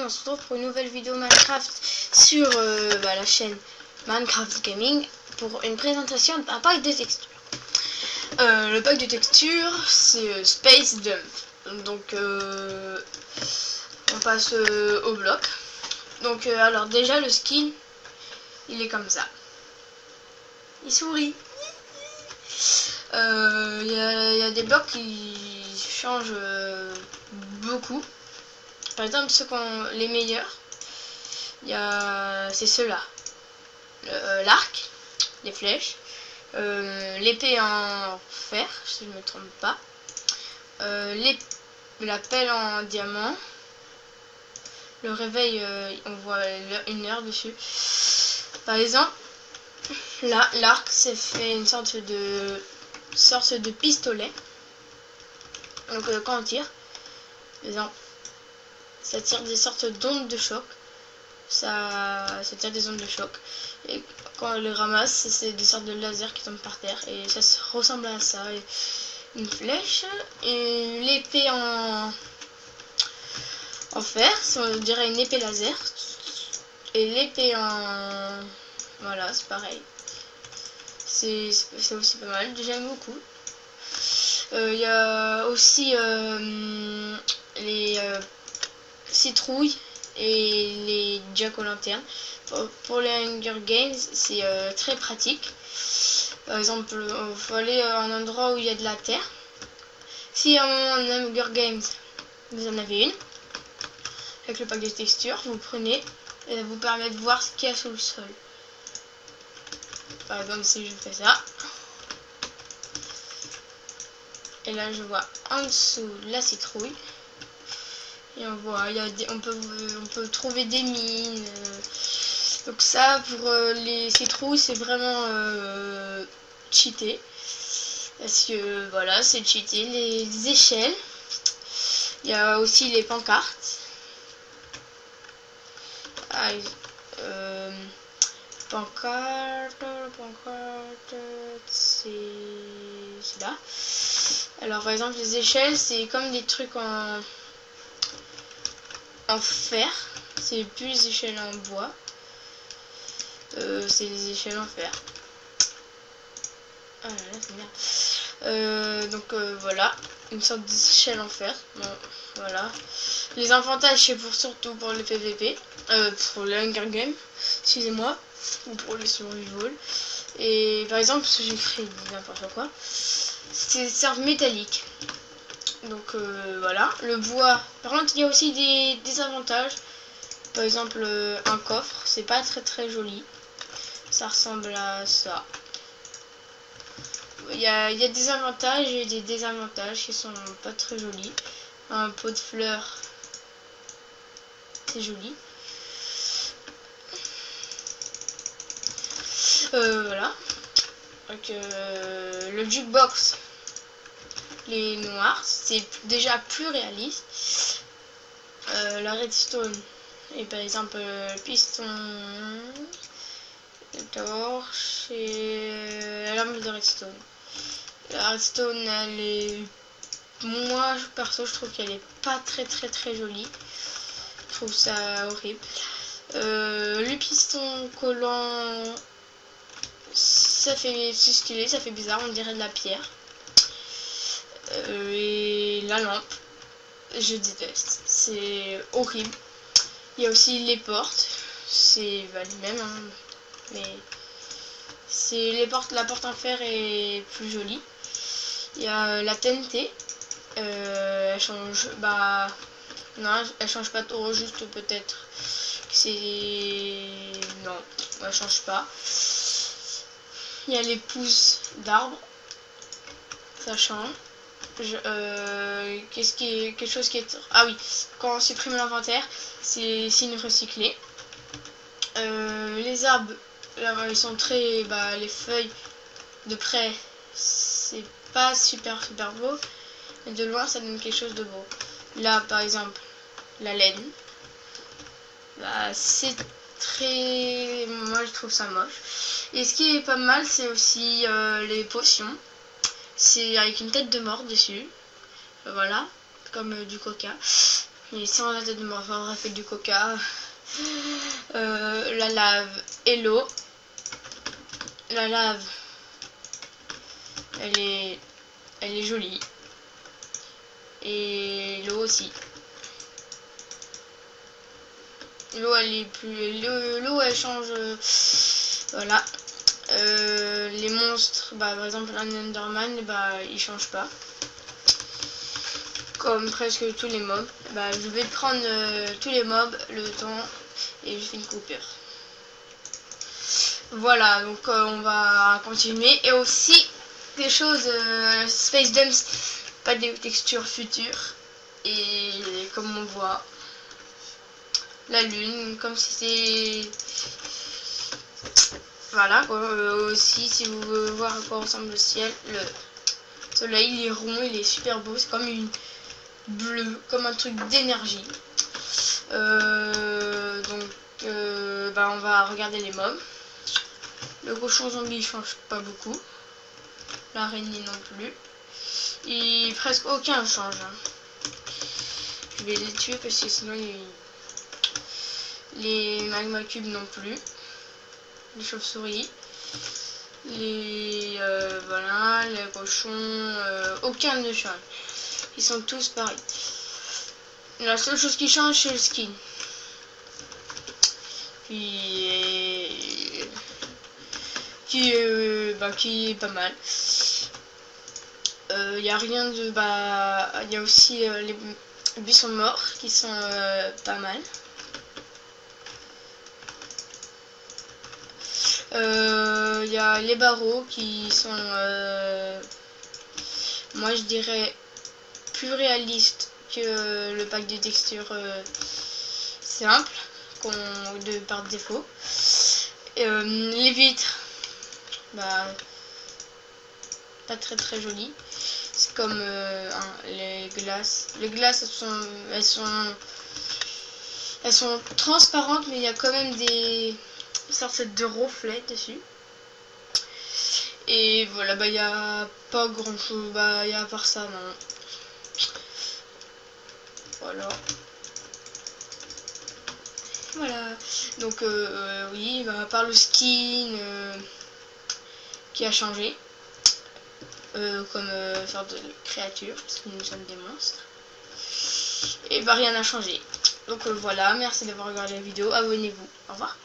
on se retrouve pour une nouvelle vidéo Minecraft sur la chaîne Minecraft Gaming pour une présentation d'un pack de textures. Le pack de textures c'est Space Jump. Donc on passe au bloc. Donc alors déjà le skin il est comme ça. Il sourit. Il y a des blocs qui changent beaucoup. Par exemple, les meilleurs, c'est ceux-là. L'arc, les flèches, l'épée en fer, si je ne me trompe pas, la pelle en diamant, le réveil, on voit une heure dessus. Par exemple, là, l'arc, c'est fait une sorte de pistolet. Donc quand on tire, par exemple, ça tire des sortes d'ondes de choc. Ça tire des ondes de choc. Et quand on les ramasse, c'est des sortes de lasers qui tombent par terre. Et ça ressemble à ça. Une flèche. Et l'épée en fer, on dirait une épée laser. Et l'épée en... Voilà, c'est pareil. C'est aussi pas mal. J'aime beaucoup. Il y a aussi les citrouilles et les jack-o'-lantern. Pour les Hunger Games, c'est très pratique. Par exemple, il faut aller à un endroit où il y a de la terre. Si à un moment en Hunger Games, vous en avez une, avec le pack de textures, vous prenez et ça vous permet de voir ce qu'il y a sous le sol. Par exemple, si je fais ça, et là je vois en dessous la citrouille. Et on voit, on peut trouver des mines. Donc ça, pour les citrouilles, c'est vraiment cheaté. Parce que voilà, c'est cheaté. Les échelles. Il y a aussi les pancartes. Pancarte, c'est là. Alors par exemple, les échelles, c'est comme des trucs en fer. C'est plus les échelles en bois. C'est les échelles en fer. Ah là là, c'est bien. Donc voilà, une sorte d'échelle en fer. Bon, voilà. Les avantages, c'est surtout pour le PVP, pour le Hunger Game, excusez-moi, ou pour le survival. Et par exemple, j'ai écrit n'importe quoi. C'est des sortes métalliques. Donc voilà, le bois. Par contre, il y a aussi des désavantages. Par exemple, un coffre, c'est pas très joli. Ça ressemble à ça. Il y a des avantages et des désavantages qui sont pas très jolis. Un pot de fleurs, c'est joli. Voilà. Donc le jukebox, les noirs, c'est déjà plus réaliste. La redstone et par exemple piston, torche et la lampe de redstone. La redstone, elle est, moi perso je trouve qu'elle est pas très jolie. Je trouve ça horrible. Le piston collant, ça fait stylé, ça fait bizarre, on dirait de la pierre. Et la lampe, je déteste, c'est horrible. Il y a aussi les portes, c'est les mêmes, hein, mais c'est la porte en fer est plus jolie. Il y a la TNT, elle change, non, elle change pas trop, juste peut-être non, elle change pas. Il y a les pousses d'arbres, ça change. Quelque chose qui est... Ah oui, quand on supprime l'inventaire, c'est signe recyclé. Les arbres, là, ils sont très... les feuilles, de près, c'est pas super beau. Mais de loin, ça donne quelque chose de beau. Là, par exemple, la laine. C'est très... Moi, je trouve ça moche. Et ce qui est pas mal, c'est aussi les potions. C'est avec une tête de mort dessus. Voilà, comme du coca. Et sans la tête de Morphor, elle fait du coca. La lave et l'eau. La lave, elle est jolie. Et l'eau aussi. L'eau elle est plus. L'eau elle change. Voilà. Les monstres, bah, par exemple un Enderman, bah, il change pas. Comme presque tous les mobs. Bah, je vais prendre tous les mobs le temps et je fais une coupure. Voilà, donc on va continuer. Et aussi des choses Space Dumps, pas des textures futures. Et comme on voit la lune, comme si c'est... Voilà, aussi si vous voulez voir à quoi ressemble le ciel, le soleil il est rond, il est super beau, c'est comme une bleue, comme un truc d'énergie. Donc bah, on va regarder les mobs. Le cochon zombie change pas beaucoup, l'araignée non plus, et presque aucun change. Je vais les tuer parce que sinon les magma cubes non plus. Les chauves-souris, voilà, les cochons, aucun ne change. Ils sont tous pareils. La seule chose qui change, c'est le skin. Qui est pas mal. Il n'y a rien de... Bah, il y a aussi les buissons morts qui sont pas mal. Il y a les barreaux qui sont, moi je dirais, plus réalistes que le pack de textures simple par défaut. Les vitres, bah, pas très jolies. C'est comme les glaces. Les glaces, elles sont transparentes, mais il y a quand même des sorte de reflet dessus. Et voilà, bah il n'y a pas grand chose, bah il y a à part ça, non. Voilà, donc oui, bah, à part le skin qui a changé, comme sorte de créature, parce que nous sommes des monstres, et bah rien n'a changé. Donc voilà, merci d'avoir regardé la vidéo, abonnez-vous, au revoir.